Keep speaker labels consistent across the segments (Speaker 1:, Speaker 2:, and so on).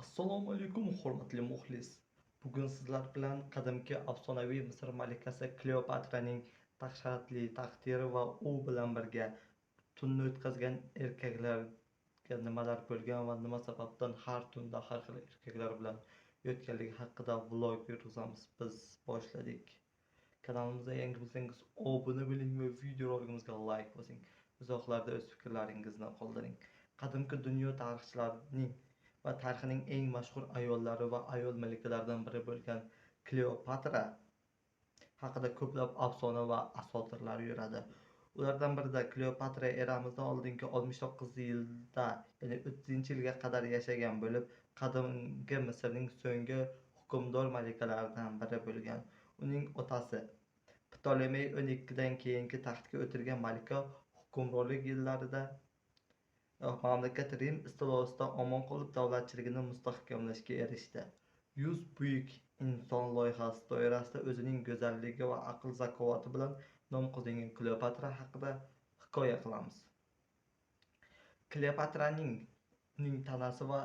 Speaker 1: Assalomu alaykum hurmatli muxlis. Bugun sizlar bilan qadimgi afsonaviy Misr malikasi Kleopatraning dahshatli taqdiri va u bilan birga tunni o'tkazgan erkaklarga nimalar bo'lgan va nima sababdan har tunda har xil erkaklar bilan yotganligi haqida vlog yurgizamiz. Biz boshladik. Kanalimizga yangi bo'lsangiz obuna bo'ling va videolarimizni like bosing. Izohlarda o'z fikrlaringizni qoldiring. Qadimgi dunyo tarixchilarining va tarixining eng mashhur ayollari va ayol malikalaridan biri bo'lgan Kleopatra haqida ko'plab afsona va asotirlar yuradi. Ulardan birida Kleopatra eramizdan oldingi 69-yilda, ya'ni 30-yilga qadar yashagan bo'lib, qadimgi Misrning so'nggi hukmdor malikalaridan biri bo'lgan. Uning otasi Ptolomey 12 dan keyingi taxtga o'tirgan malika hukmronlik yillarida mamlakat Rim istilosidan omon qolib, davlatchiligini mustahkamlashga erishdi. 100 buyuk inson loyihasi doirasida o'zining go'zalligi va aql-zakovati bilan nom qo'zigan Kleopatra haqida hikoya qilamiz. Kleopatraning uning tanasi va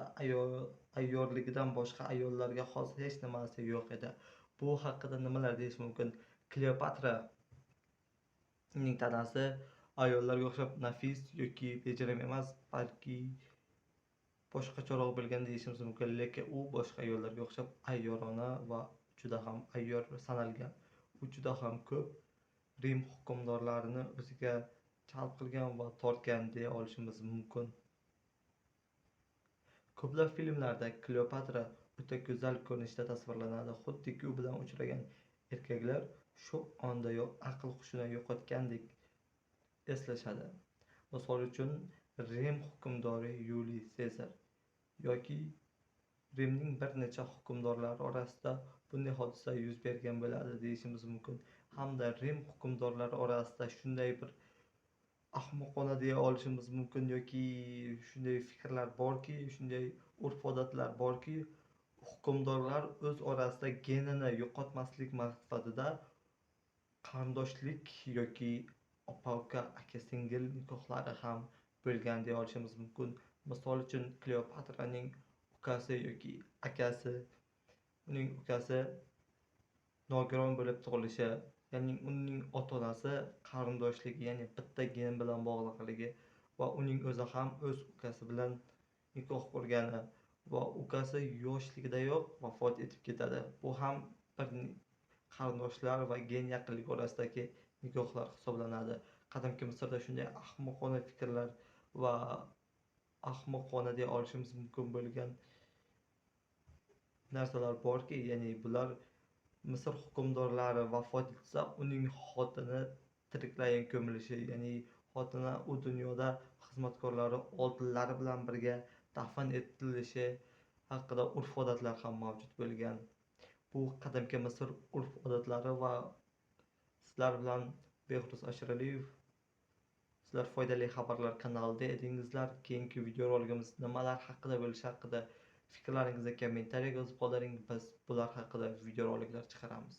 Speaker 1: ayyorligidan boshqa ayollarga xos hech nimasi yo'q edi. Bu haqida nimalar deyish mumkin? Kleopatra uning tanasi ayollarga o'xshab nafis yoki bejirim emas, balki boshqacharoq bo'lgan deyishimiz mumkin, lekin u boshqa ayollarga o'xshab ayyorona va juda ham ayyor sanalgan. U juda ham ko'p Rim hukmdorlarini o'ziga jalb qilgan va tortgan deya olishimiz mumkin. Ko'plab filmlarda Kleopatra o'ta go'zal ko'rinishda tasvirlanadi, xuddiki u bilan uchragan erkaklar shu ondayoq aql hushini yo'qotgandek eslashadi. Misol uchun Rim hukmdori Yuliy Sezar yoki Rimning bir necha hukmdorlari orasida bunday hodisa yuz bergan bo'ladi deyishimiz mumkin. Hamda Rim hukmdorlari orasida shunday bir ahmoqona deya olishimiz mumkin yoki shunday fikrlar borki, shunday urf-odatlar borki, hukmdorlar o'z orasida genini yo'qotmaslik maqsadida qarindoshlik yoki opa-uka, aka-singil nikohlari ham bo'lgan deya olishimiz mumkin. Misol uchun Kleopatraning ukasi yoki akasi, uning ukasi nogiron bo'lib tug'ilishi, ya'ni uning ota-onasi qarindoshligi, ya'ni bitta gen bilan bog'liqligi va uning o'zi ham o'z ukasi bilan nikoh qurgani va ukasi yoshligidayoq vafot etib ketadi. Bu ham bir qarindoshlar va gen yaqinligi orasidagi nikohlar hisoblanadi. Qadimgi Misrda shunday ahmoqona fikrlar va ahmoqona deya olishimiz mumkin bo'lgan narsalar borki, ya'ni bular Misr hukmdorlari vafot etsa, uning xotini tiriklayin ko'milishi, ya'ni xotini u dunyoda xizmatkorlari oltinlari bilan birga dafn etilishi haqida urf-odatlar ham mavjud bo'lgan. Bu qadimgi Misr urf-odatlari va sizlar bilan Behruz Ashraliyev. Sizlar foydali xabarlar kanalida edingizlar. Keyingi videoroligimiz nimalar haqida bo'lishi haqida fikrlaringizni kommentariyaga yozib qoldiring. Biz bular haqida videoroliklar chiqaramiz.